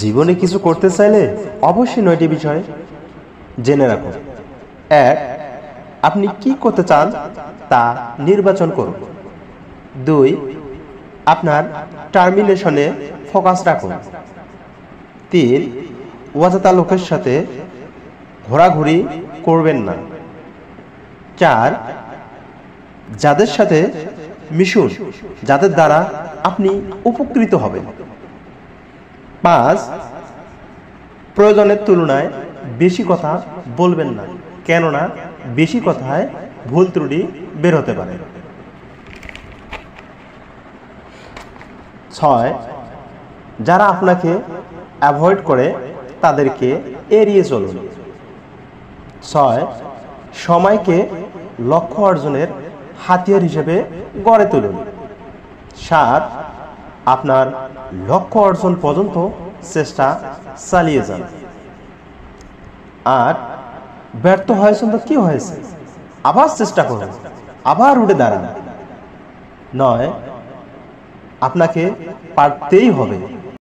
জীবনে কিছু করতে চাইলে অবশ্যই 9টি বিষয় জেনে রাখুন। 1. আপনি কি করতে চান তা নির্বাচন করুন। 2. আপনার টার্মিনেশনে ফোকাস রাখুন। 3. অযথা লোকের সাথে ঘোরাঘুরি করবেন না। 4. যাদের সাথে মিশুন যাদের দ্বারা আপনি উপকৃত হবেন। 5. প্রয়োজনের তুলনায় বেশি কথা বলবেন না, কেননা বেশি কথায় ভুল ত্রুটি বের হতে পারে। 6. যারা আপনাকে অ্যাভয়েড করে তাদেরকে এড়িয়ে চলুন। 6. সময়কে লক্ষ্য অর্জনের হাতিয়ার হিসেবে গড়ে তুলুন। 7. আপনার লক্ষ্য অর্জন পর্যন্ত চেষ্টা চালিয়ে যান। 8. ব্যর্থ হয়েছেন তো কি হয়েছে, আবার চেষ্টা করুন, আবার উঠে দাঁড়ান। 9. আপনাকে পারতেই হবে।